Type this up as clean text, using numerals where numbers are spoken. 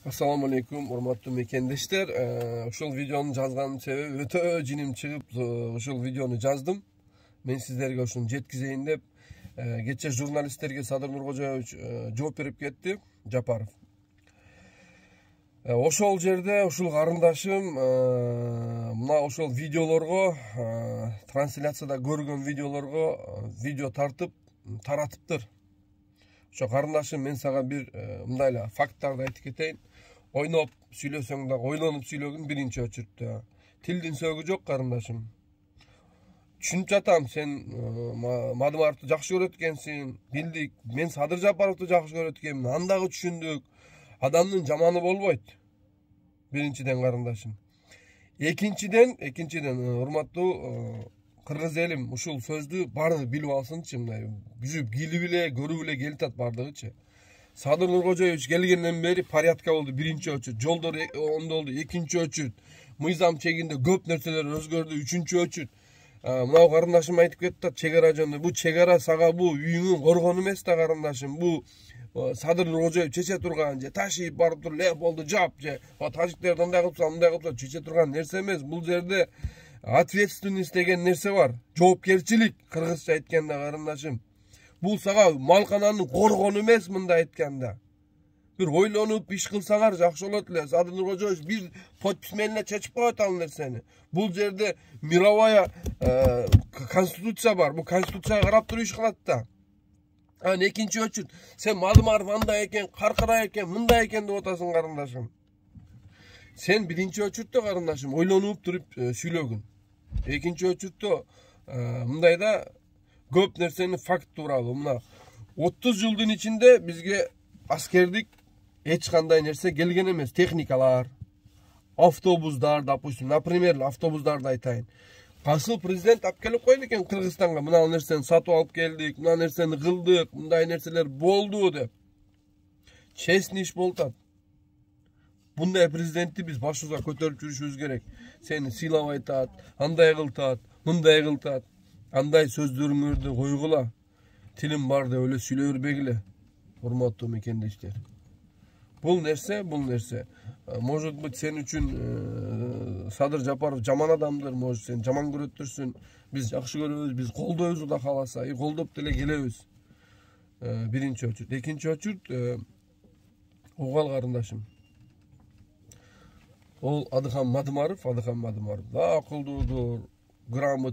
Assalamu alaikum, urmatlı mekendeshler. Uşul videonu жазганım себеби өтө жиним чыгып, ушул videonu жаздым. Men sizlerge ушуну жеткизейин деп. Кече журналисттерге Садыр Нуркожоевич жооп берип кетти, Жапаров. Ошол жерде ушул карындашым мына ошол видеолорго, трансляцияда көргөн видеолорго видео тартып таратыптыр. Ошо карындашым, мен сага бир мындай эле факттарды айтып кетейин. Ойноп сүйлөсөң да ойлонуп сүйлөгүн биринчи очуртта. Тилдин сөөгү жок карындашым. Түшүнүп жатам, сен Мадымаровду жакшы көрөт экенсиң. Билдик, мен Садыр Жапаровду жакшы көрөт экенмин. Андагы түшүндүк. Адамдын жаманы болбойт. Биринчиден карындашым. Экинчиден урматтуу кыргыз элим ушул сөздү баары билип алсынчы, мындай бүзүп килип эле, көрүп эле келатат бардыгычы. Садыр Нуркожоевич келгенден бери порядка болду, биринчи очурт. Жолдор оңдолду, экинчи очурт. Мыйзам чегинде көп нерселер өзгөрдү, үчүнчү очурт. Мына карындашым айтып кетти, чек ара жөнүндө. Бу чек ара сага бу үйүңүн коргону эмес да карындашым. Бу Садыр Нуркожоевич чече турган же ташыйып барып туруп эле болду жап же тажиктер мындай кылса чече турган нерсе эмес. Бул жерде ответственность деген нерсе бар. Жоопкерчилик, кыргызча айтканда карындашым. Бул сага малкананын коргону эмес, мындай айтканда. Бир ойлонуп иш кылсаңар жакшы болот эле. Садыр Нуркожоевич бир подпись менен эле чечип коет ал нерсени. Бул жерде мировая конституция бар. Бул конституцияга карап туруп иш кылат да. Анан экинчи очурт, сен Мадымаров андай экен, каркырай экен, мындай экен деп атасың карындашым. Сен биринчи очуртта карындашым ойлонуп туруп сүйлөгүн. Экинчи очуртта мындайда көп нерсени факт тууралуу. Мына 30 жылдын ичинде бизге аскердик эч кандай нерсе келген эмес. Техникалар, автобустар, допустим, например, автобустарды айтайын. Касыл президент алып келип койду экен Кыргызстанга, мына нерсени сатып алып келдик, мына нерсени кылдык, мындай нерселер болду деп. Честный иш болтат. Bunday президентти биз башыбызга көтөрүп жүрүшүбүз керек. Сени сыйлап айтат, андай кылтат, мындай кылтат. Андай сөздөрүңөрдү койгула. Тилим бар деп эле сүйлөй бербегиле. Урматтуу мекендештер. Бул нерсе. Может быть, сен үчүн Садыр Жапаров жаман адамдыр, может сен жаман көрөттүрсүн. Биз жакшы көрөбүз, биз колдойбуз да кааласа, колдоп деле келебиз. Биринчи очурт, экинчи очурт угал карындашым. Ол Адыхан Мадымаров, да акылдуудур, грамотный.